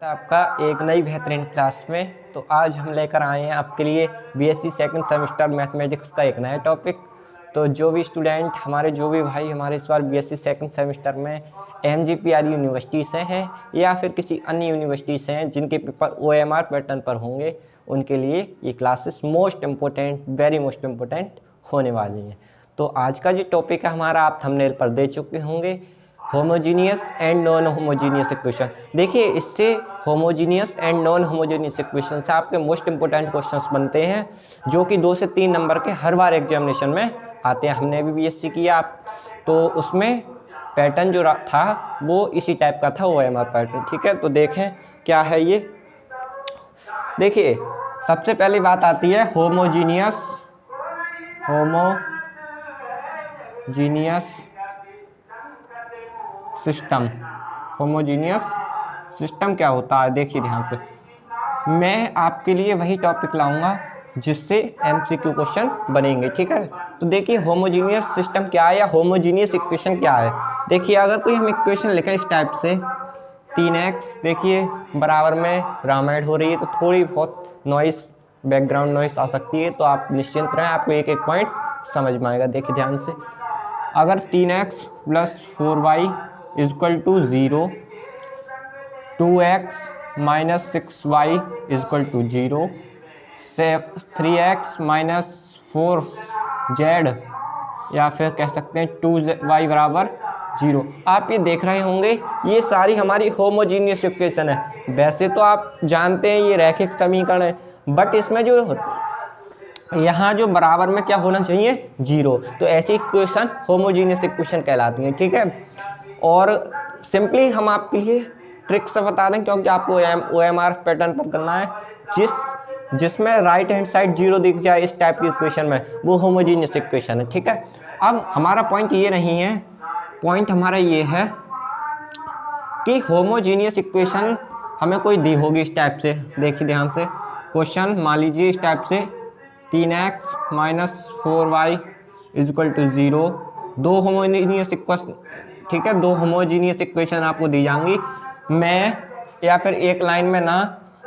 आपका एक नई बेहतरीन क्लास में। तो आज हम लेकर आए हैं आपके लिए बीएससी सेकंड सेमेस्टर मैथमेटिक्स का एक नया टॉपिक। तो जो भी स्टूडेंट जो भी भाई हमारे इस बार बीएससी सेकंड सेमेस्टर में एमजीपीआर यूनिवर्सिटी से हैं या फिर किसी अन्य यूनिवर्सिटी से हैं जिनके पेपर ओएमआर पैटर्न पर होंगे, उनके लिए ये classes most important, very most important होने वाली हैं। तो आज का जो टॉपिक है हमारा, आप थंबनेल पर दे चुके होंगे, homogeneous and non homogeneous equation. देखिए, इससे homogeneous and non homogeneous equation से आपके मोस्ट इंपोर्टेंट क्वेश्चंस बनते हैं जो कि 2 से 3 नंबर के हर बार एग्जामिनेशन में आते हैं। हमने भी बीएससी किया, तो उसमें पैटर्न जो था वो इसी टाइप का था, ओएमआर पैटर्न। ठीक है, तो देखें क्या है ये। देखिए, सबसे पहली बात आती है होमोजीनियस सिस्टम। होमोजीनियस सिस्टम क्या होता है, देखिए ध्यान से। मैं आपके लिए वही टॉपिक लाऊंगा जिससे एमसीक्यू क्वेश्चन बनेंगे। ठीक है, तो देखिए होमोजीनियस सिस्टम क्या है या होमोजीनियस इक्वेशन क्या है। देखिए, अगर कोई हम इक्वेशन लिखें इस टाइप से 3x, देखिए बराबर में रामायण हो रही है तो थोड़ी बहुत नॉइस, बैकग्राउंड नॉइस आ सकती है, तो आप निश्चिंत रहें, आपको एक एक पॉइंट समझ में आएगा। देखिए ध्यान से, अगर 3x + 4y = 0, 2x - 6y = 0, 3x - 4z या फिर कह सकते हैं 2y = 0। आप ये देख रहे होंगे, ये सारी हमारी होमोजीनियस इक्वेशन है। वैसे तो आप जानते हैं ये रैखिक समीकरण है, बट इसमें जो यहाँ जो बराबर में क्या होना चाहिए, 0। तो ऐसी इक्वेशन होमोजीनियस इक्वेशन कहलाती है। ठीक है, और सिंपली हम आपके लिए ट्रिक से बता दें, क्योंकि आपको ओएमआर पैटर्न पर करना है। जिसमें राइट हैंड साइड 0 दिख जाए इस टाइप की इक्वेशन में, वो होमोजीनियस इक्वेशन है। ठीक है, अब हमारा पॉइंट ये नहीं है, पॉइंट हमारा ये है कि होमोजीनियस इक्वेशन हमें कोई दी होगी इस टाइप से। देखिए ध्यान से, क्वेश्चन मान लीजिए इस टाइप से 3x - 4y = 0, 2 होमोजीनियस इक्वेशन। ठीक है, 2 होमोजीनियस इक्वेशन आपको दी जाएंगी। मैं या फिर एक लाइन में ना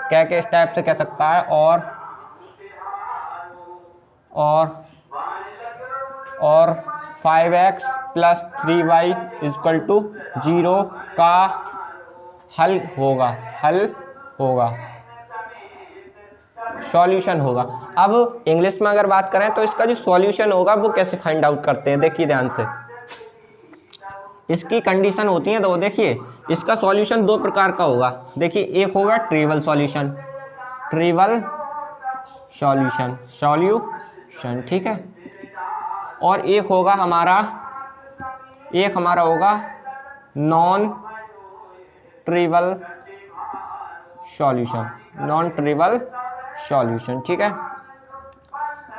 कह के इस टाइप से कह सकता है, और 5x + 3y = 0 का हल होगा, सॉल्यूशन होगा। अब इंग्लिश में अगर बात करें तो इसका जो सॉल्यूशन होगा वो कैसे फाइंड आउट करते हैं, देखिए ध्यान से। इसकी कंडीशन होती है, तो देखिए इसका सॉल्यूशन 2 प्रकार का होगा। देखिए, एक होगा ट्रिवियल सॉल्यूशन, ठीक है, और एक हमारा होगा नॉन ट्रिवियल सॉल्यूशन। ठीक है,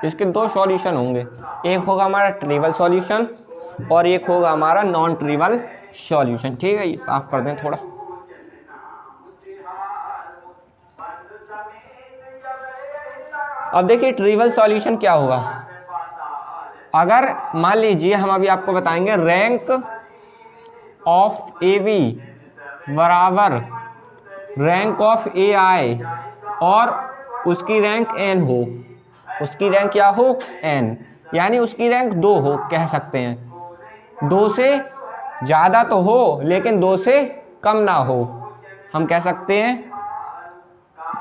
इसके 2 सॉल्यूशन होंगे, एक होगा हमारा ट्रिवियल सॉल्यूशन और एक होगा हमारा नॉन ट्रिवियल सॉल्यूशन। ठीक है, ये साफ कर दें थोड़ा। अब देखिए ट्रिवियल सॉल्यूशन क्या होगा। अगर मान लीजिए, हम अभी आपको बताएंगे, रैंक ऑफ AB बराबर रैंक ऑफ AI और उसकी रैंक n हो, उसकी रैंक क्या हो, n, यानी उसकी रैंक 2 हो, कह सकते हैं 2 से ज़्यादा तो हो लेकिन 2 से कम ना हो, हम कह सकते हैं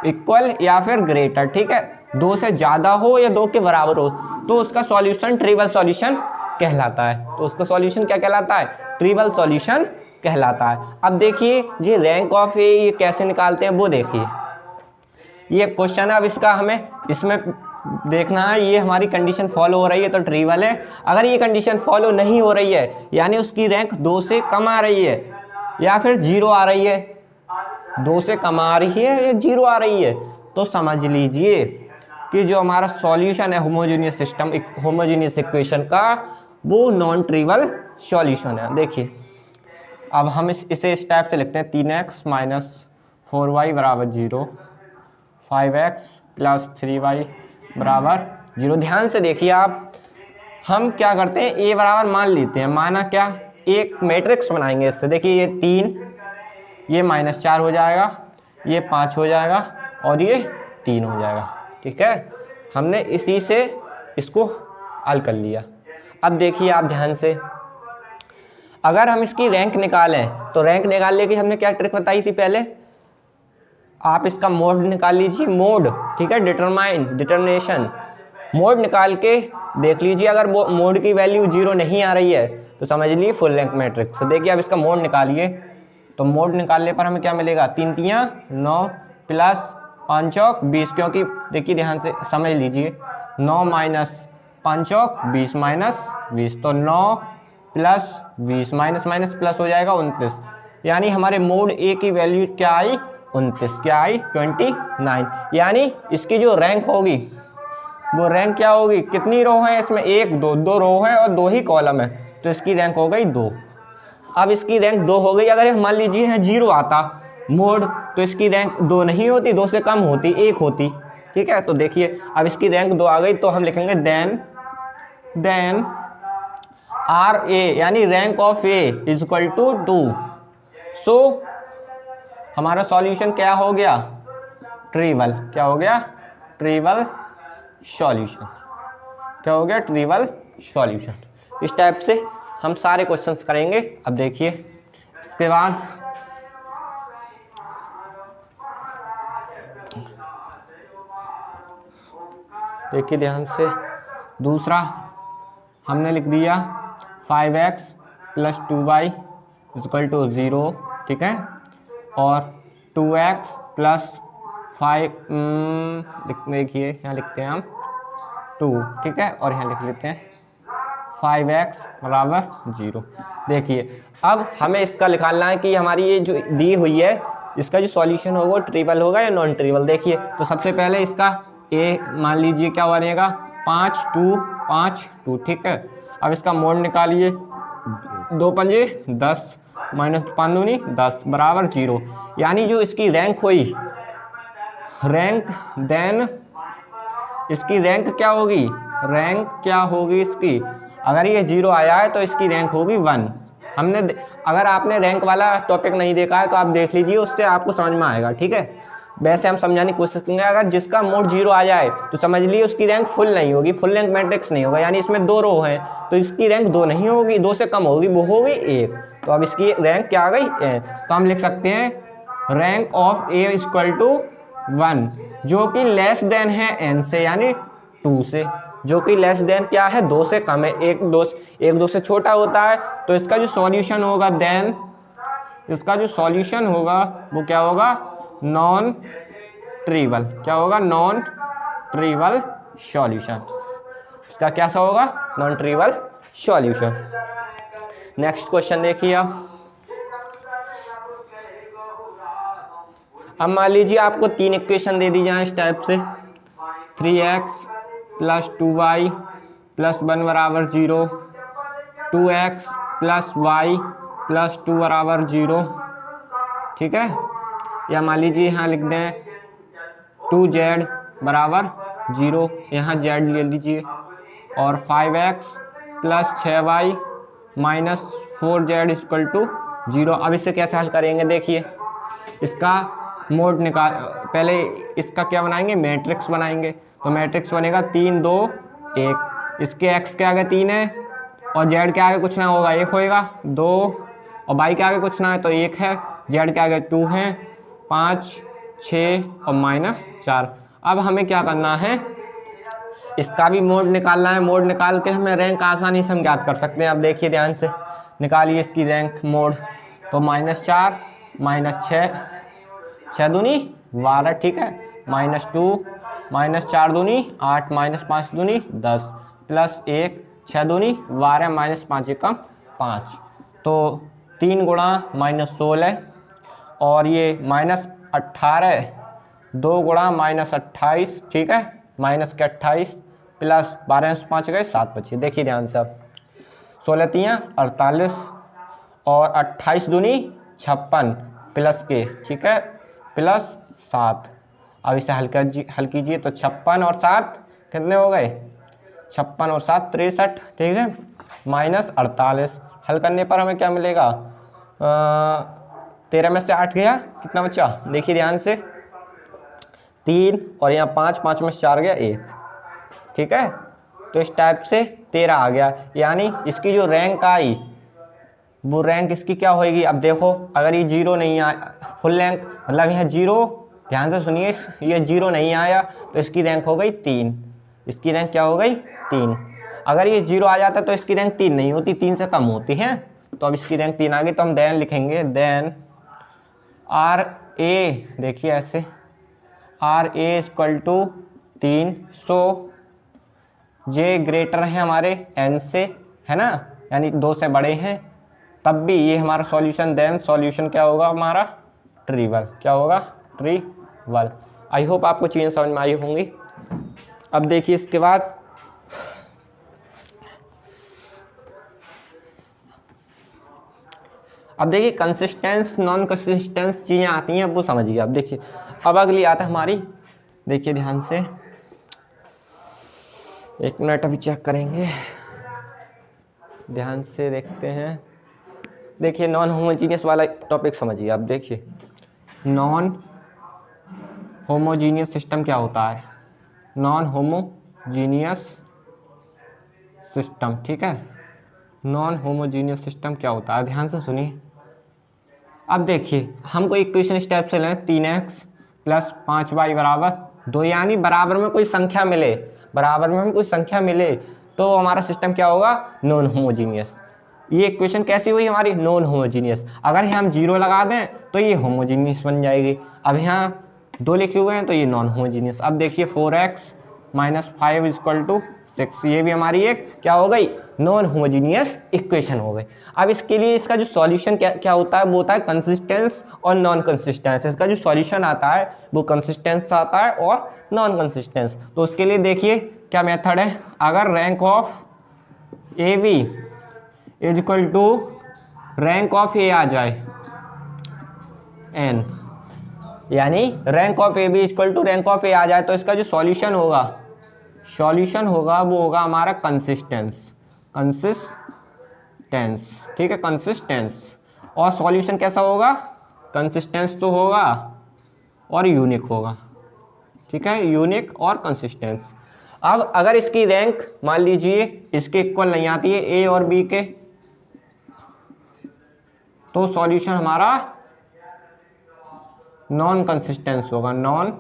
इक्वल या फिर ग्रेटर। ठीक है, 2 से ज़्यादा हो या 2 के बराबर हो तो उसका सॉल्यूशन ट्रिवियल सॉल्यूशन कहलाता है। तो उसका सॉल्यूशन क्या कहलाता है, ट्रिवियल सॉल्यूशन कहलाता है। अब देखिए, ये रैंक ऑफ ए ये कैसे निकालते हैं वो देखिए। ये क्वेश्चन है, अब इसका हमें इसमें देखना है, ये हमारी कंडीशन फॉलो हो रही है तो ट्रिवियल है। अगर ये कंडीशन फॉलो नहीं हो रही है, यानी उसकी रैंक 2 से कम आ रही है या फिर 0 आ रही है, 2 से कम आ रही है या 0 आ रही है, तो समझ लीजिए कि जो हमारा सॉल्यूशन है होमोजीनियस इक्वेशन का, वो नॉन ट्रिवियल सॉल्यूशन है। देखिए, अब हम इसे इस टाइप से लिखते हैं, 3x - 4y = 0, 5x + 3y = 0। ध्यान से देखिए आप, हम क्या करते हैं, a बराबर मान लेते हैं। माना क्या, एक मैट्रिक्स बनाएंगे इससे। देखिए ये 3, ये -4 हो जाएगा, ये 5 हो जाएगा और ये 3 हो जाएगा। ठीक है, हमने इसी से इसको हल कर लिया। अब देखिए आप ध्यान से, अगर हम इसकी रैंक निकालें तो रैंक निकालने की हमने क्या ट्रिक बताई थी पहले, आप इसका मोड निकाल लीजिए, मोड। ठीक है, डिटर्मिनेशन, मोड निकाल के देख लीजिए, अगर वो मोड की वैल्यू 0 नहीं आ रही है तो समझ लीजिए फुल रैंक मैट्रिक्स। तो देखिए अब इसका मोड निकालिए, तो मोड निकालने पर हमें क्या मिलेगा, 3 तियां 9 प्लस 5 चौक 20, क्योंकि देखिए ध्यान से समझ लीजिए, 9 माइनस 5 चौक 20 माइनस 20, तो 9 प्लस 20 माइनस माइनस प्लस हो जाएगा 29, यानी हमारे मोड ए की वैल्यू क्या आई, 29, क्या आई 29, यानी इसकी जो रैंक होगी वो रैंक क्या होगी, कितनी रो है इसमें, 1 2 2 रो है और 2 ही कॉलम है, तो इसकी रैंक हो गई 2। अब इसकी रैंक 2 हो गई, अगर मान लीजिए 0 आता मोड तो इसकी रैंक 2 नहीं होती, 2 से कम होती, 1 होती। ठीक है, तो देखिए अब इसकी रैंक 2 आ गई, तो हम लिखेंगे देन आर ए, यानी rank of A is equal to 2। So हमारा सॉल्यूशन क्या हो गया, ट्रिवल। क्या हो गया, ट्रिवल सॉल्यूशन। क्या हो गया, ट्रिवल सॉल्यूशन। इस टाइप से हम सारे क्वेश्चंस करेंगे। अब देखिए इसके बाद देखिए ध्यान से, दूसरा हमने लिख दिया 5x plus 2y equal to 0। ठीक है, और 2x प्लस 5 देखिए यहाँ लिखते हैं हम 2। ठीक है, और यहाँ लिख लेते हैं 5x बराबर 0। देखिए अब हमें इसका निकालना है कि हमारी ये जो दी हुई है इसका जो सॉल्यूशन होगा वो ट्रिपल होगा या नॉन ट्रिपल। देखिए तो सबसे पहले इसका ए मान लीजिए क्या बनेगा, 5 2 5 2। ठीक है, अब इसका मोड निकालिए, 2 पंजे 10 माइनस 5 दूनी 10 बराबर 0, यानी जो इसकी रैंक हुई, रैंक देन इसकी रैंक क्या होगी, रैंक क्या होगी इसकी, अगर ये 0 आया है तो इसकी रैंक होगी 1। हमने अगर आपने रैंक वाला टॉपिक नहीं देखा है तो आप देख लीजिए, उससे आपको समझ में आएगा। ठीक है, वैसे हम समझाने की कोशिश करेंगे। अगर जिसका मोड 0 आ जाए तो समझ लीजिए उसकी रैंक फुल नहीं होगी, फुल रैंक मैट्रिक्स नहीं होगा, यानी इसमें 2 रो हैं तो इसकी रैंक 2 नहीं होगी, 2 से कम होगी, वो होगी 1। तो अब इसकी रैंक क्या आ गई, तो हम लिख सकते हैं rank of A equal to 1, जो कि लेस देन है n से, यानी 2 से, जो कि लेस देन क्या है, 2 से कम है। 1 2 से छोटा होता है, तो इसका जो सॉल्यूशन होगा देन इसका जो सॉल्यूशन होगा वो क्या होगा, नॉन ट्रिवल। क्या होगा, नॉन ट्रिवल सॉल्यूशन। इसका कैसा होगा, non trivial solution. Next question देखिए अब मान लीजिए आपको 3 इक्वेशन दे दी जाए इस टाइप से, 3x प्लस 2y प्लस 1 बराबर 0, 2x प्लस y प्लस 2 बराबर 0। ठीक है, या मान लीजिए यहाँ लिख दें 2z बराबर 0, यहाँ z ले लीजिए, और 5x plus 6y minus 4z equal to 0। अब इसे कैसे हल करेंगे, देखिए इसका मोड निकाल, पहले इसका क्या बनाएंगे, मैट्रिक्स बनाएंगे। तो मैट्रिक्स बनेगा 3 2 1, इसके x के आगे 3 है और z के आगे कुछ ना होगा, 1 होएगा 2, और y के आगे कुछ ना है तो 1 है, z के आगे 2 है, 5 6 और माइनस 4। अब हमें क्या करना है, इसका भी मोड निकालना है। मोड निकाल के हमें रैंक आसानी से हम ज्ञात कर सकते हैं। अब देखिए ध्यान से निकालिए इसकी रैंक मोड, तो -4 -6 6 दूनी 12। ठीक है, -2 -4 दूनी 8 -5 दूनी 10 प्लस 1 6 दूनी 12 -5 एकम 5, तो 3 गुणा -16 और ये -18, 2 गुणा -28। ठीक है, माइनस के 28 प्लस 12 में 5 गए 7 बचे। देखिए ध्यान से, अब 16 तियां 48 और 28 दूनी 56 प्लस के, ठीक है, प्लस 7। अब इसे हल कीजिए, तो 56 और 7 कितने हो गए, 56 और 7 63। ठीक है, -48। हल करने पर हमें क्या मिलेगा, 13 में से 8 गया, कितना बचा, देखिए ध्यान से, 3 और यहाँ 5, 5 में से 4 गया 1, ठीक है। तो इस टाइप से 13 आ गया, यानी इसकी जो रैंक आई वो रैंक इसकी क्या होगी। अब देखो अगर ये 0 नहीं आया, फुल रैंक मतलब यहाँ 0, ध्यान से सुनिए, ये 0 नहीं आया तो इसकी रैंक हो गई 3, इसकी रैंक क्या हो गई 3। अगर ये 0 आ जाता तो इसकी रैंक 3 नहीं होती, 3 से कम होती है। तो अब इसकी रैंक 3 आ गई, तो हम देन लिखेंगे, देन आर ए, देखिए ऐसे, R A equal to 3, so J greater है हमारे n से, है ना, यानी 2 से बड़े हैं, तब भी ये हमारा सॉल्यूशन, देन सॉल्यूशन क्या होगा हमारा, ट्रिवल, क्या होगा, ट्रिवल। आई होप आपको चीज़ें समझ में आई होंगी। अब देखिए इसके बाद अब देखिए कंसिस्टेंस, नॉन कंसिस्टेंस चीज़ें आती हैं, अब वो समझिए। अब देखिए अब अगली आता है हमारी, देखिए ध्यान से, 1 मिनट अभी चेक करेंगे, ध्यान से देखते हैं। देखिए नॉन होमोजीनियस वाला टॉपिक समझिए। अब देखिए नॉन होमोजीनियस सिस्टम क्या होता है, नॉन होमोजीनियस सिस्टम, ठीक है। नॉन होमोजीनियस सिस्टम क्या होता है, ध्यान से सुनिए। अब देखिए हमको इक्वेशन इस टाइप से लें, 3x प्लस 5y बराबर 2, यानी बराबर में कोई संख्या मिले, बराबर में हमें कोई संख्या मिले तो हमारा सिस्टम क्या होगा, नॉन होमोजीनियस। ये इक्वेशन कैसी हुई हमारी, नॉन होमोजीनियस। अगर यहाँ हम 0 लगा दें तो ये होमोजीनियस बन जाएगी। अब यहाँ 2 लिखे हुए हैं तो ये नॉन होमोजीनियस। अब देखिए 4x माइनस 5 इक्वल टू 6, ये भी हमारी एक क्या हो गई, नॉन होमोजीनियस इक्वेशन हो गई। अब इसके लिए इसका जो सॉल्यूशन क्या होता है, वो होता है कंसिस्टेंस और नॉन कंसिस्टेंस। इसका जो सॉल्यूशन आता है वो कंसिस्टेंस आता है और नॉन कंसिस्टेंस। तो उसके लिए देखिए क्या मेथड है, अगर rank of A B is equal to rank of A आ जाए n, यानी rank of A B equal to rank of A आ जाए, तो इसका जो सॉल्यूशन होगा वो होगा हमारा कंसिस्टेंस, ठीक है, कंसिस्टेंस। और सॉल्यूशन कैसा होगा, कंसिस्टेंस तो होगा और यूनिक होगा, ठीक है, यूनिक और कंसिस्टेंस। अब अगर इसकी रैंक मान लीजिए इसके इक्वल नहीं आती है ए और बी के, तो सॉल्यूशन हमारा नॉन कंसिस्टेंस होगा, नॉन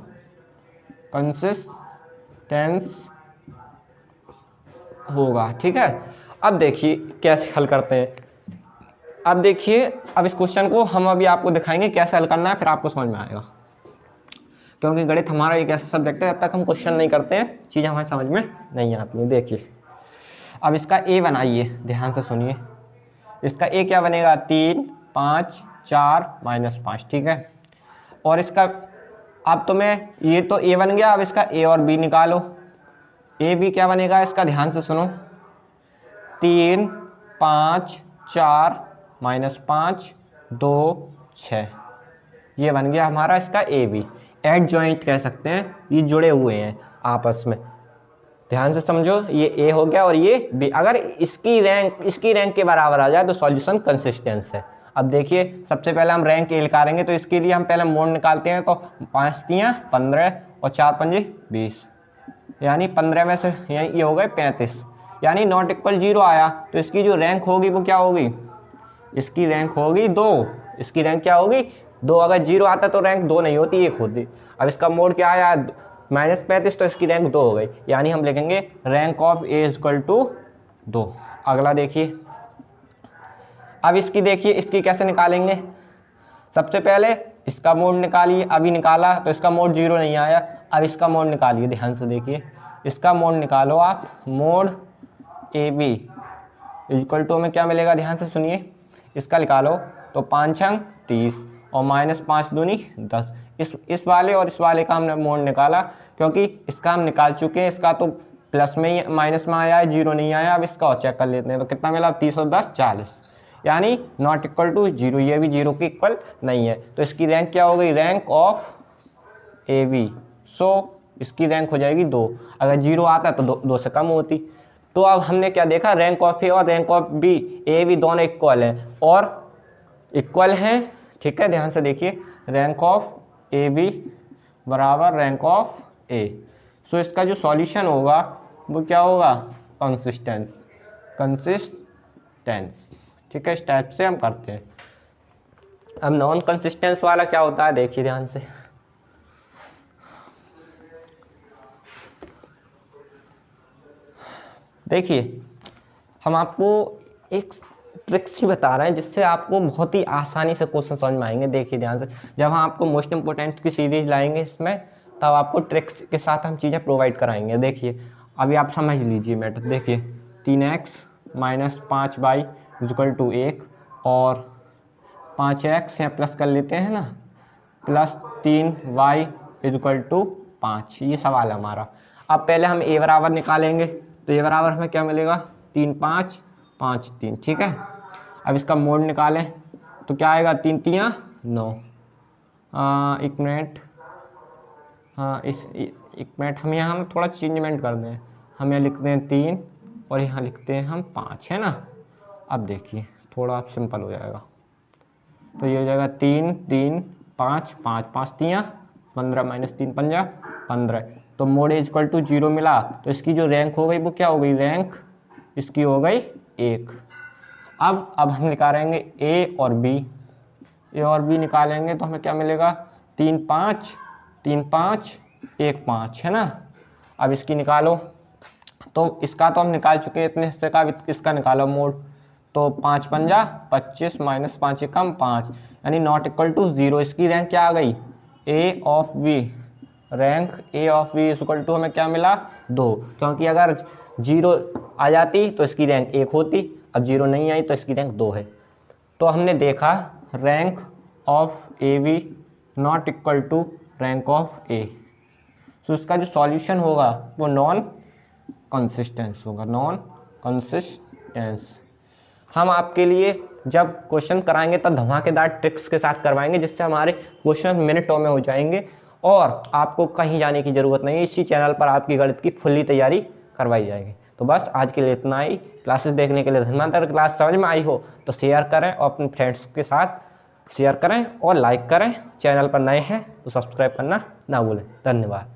कंसिस्टेंस होगा, ठीक है। अब देखिए कैसे हल करते हैं। अब देखिए अब इस क्वेश्चन को हम अभी आपको दिखाएंगे कैसे हल करना है, फिर आपको समझ में आएगा, क्योंकि गणित हमारा एक ऐसा सब्जेक्ट है, जब तक हम क्वेश्चन नहीं करते हैं चीज़ें हमारे समझ में नहीं आती हैं। देखिए अब इसका ए बनाइए, ध्यान से सुनिए, इसका ए क्या बनेगा, 3, 5, 4 माइनस 5, ठीक है। और इसका अब तुम्हें ये तो ए बन गया, अब इसका ए और बी निकालो, ए बी क्या बनेगा इसका, ध्यान से सुनो, 3, 5, 4 माइनस 5, 2, 6, ये बन गया हमारा इसका ए बी। एडजॉइंट कह सकते हैं, ये जुड़े हुए हैं आपस में, ध्यान से समझो, ये ए हो गया और ये बी। अगर इसकी रैंक के बराबर आ जाए तो सॉल्यूशन कंसिस्टेंस है। अब देखिए सबसे पहले हम रैंक ए निकालेंगे, तो इसके लिए हम पहले मोड निकालते हैं, तो 5 3 15 और 4 5 20, यानी 15 में से ये हो गए 35, यानी नॉट इक्वल 0 आया, तो इसकी जो रैंक होगी वो क्या होगी, इसकी रैंक होगी 2, इसकी रैंक क्या होगी 2। अगर 0 आता तो रैंक 2 नहीं होती, 1 होती। अब इसका मोड क्या आया, -35, तो इसकी रैंक 2 हो गई, यानी हम लिखेंगे rank of A equal to 2। अगला देखिए, अब इसकी देखिए इसकी कैसे निकालेंगे, सबसे पहले इसका मोड निकालिए, अभी निकाला तो इसका मोड 0 नहीं आया, अब इसका मोड निकालिए, ध्यान से देखिए, इसका मोड निकालो आप, mode A B equal to में क्या मिलेगा, ध्यान से सुनिए, इसका निकालो तो 5 अंक 30 और -5 दूनी 10। इस वाले और इस वाले का हमने मोड निकाला, क्योंकि इसका हम निकाल चुके हैं, इसका तो प्लस में ही माइनस में आया है, 0 नहीं आया। अब इसका और चेक कर लेते हैं, तो कितना मिला, 30 और 10 40, यानी नॉट इक्वल टू 0, ये भी 0 के इक्वल नहीं है, तो इसकी रैंक क्या हो गई, रैंक ऑफ ए बी, सो इसकी रैंक हो जाएगी 2। अगर 0 आता तो 2 से कम होती। तो अब हमने क्या देखा, रैंक ऑफ ए और rank of B, A B दोनों इक्वल हैं, और इक्वल हैं ठीक है, ध्यान से देखिए, रैंक ऑफ ए बी बराबर रैंक ऑफ ए। सो इसका जो सॉल्यूशन होगा वो क्या होगा, कंसिस्टेंस, कंसिस्टेंस। ठीक है, इस टाइप से हम करते हैं। अब नॉन कंसिस्टेंस वाला क्या होता है, देखिए ध्यान से। देखिए हम आपको एक ट्रिक्स ही बता रहे हैं जिससे आपको बहुत ही आसानी से क्वेश्चन समझ में आएंगे। देखिए ध्यान से, जब हम आपको मोस्ट इंपोर्टेंट की सीरीज लाएंगे इसमें, तब आपको ट्रिक्स के साथ हम चीज़ें प्रोवाइड कराएंगे। देखिए अभी आप समझ लीजिए मैटर। देखिए 3x minus 5y equal to 1 और 5x यहाँ प्लस कर लेते हैं ना, प्लस 3y इक्वल टू 5, ये सवाल है हमारा। अब पहले हम a बराबर निकालेंगे, तो a बराबर हमें क्या मिलेगा, 3 5 5 3। ठीक है, अब इसका मोड निकालें तो क्या आएगा, 3 3 9। एक मिनट, हाँ एक मिनट, हम यहाँ थोड़ा चेंजमेंट कर दें, हम यहाँ लिखते हैं 3 और यहाँ लिखते हैं हम 5, है ना। अब देखिए थोड़ा सिंपल हो जाएगा, तो ये हो जाएगा 3 3 5 5 5 3 15 माइनस 3 पंजा 15। तो मोड इक्वल टू 0 मिला, तो इसकी जो रैंक हो गई वो क्या हो गई, रैंक इसकी हो गई 1। अब हम निकालेंगे ए और बी निकालेंगे तो हमें क्या मिलेगा, 3 5 3 5 1 5, है ना। अब इसकी निकालो, तो इसका तो हम निकाल चुके हैं इतने हिस्से का, इसका निकालो मोड। तो 5 पंजा 25 माइनस 5 एकम 5, यानी नॉट इक्वल टू 0। इसकी रैंक क्या आ गई, A of B, rank A of B equal to हमें क्या मिला, 2, क्योंकि अगर 0 आ जाती तो इसकी रैंक 1 होती, अब 0 नहीं आई तो इसकी रैंक 2 है। तो हमने देखा rank of A B not equal to rank of A. So इसका जो सॉल्यूशन होगा वो नॉन कंसिस्टेंस होगा, नॉन कंसिस्टेंस। हम आपके लिए जब क्वेश्चन कराएंगे तब धमाकेदार ट्रिक्स के साथ करवाएंगे, जिससे हमारे क्वेश्चन मिनटों में हो जाएंगे और आपको कहीं जाने की ज़रूरत नहीं है। इसी चैनल पर आपकी गणित की फुल्ली तैयारी करवाई जाएगी। तो बस आज के लिए इतना ही। क्लासेस देखने के लिए धन्यवाद। अगर क्लास समझ में आई हो तो शेयर करें और अपने फ्रेंड्स के साथ शेयर करें और लाइक करें। चैनल पर नए हैं तो सब्सक्राइब करना ना भूलें। धन्यवाद।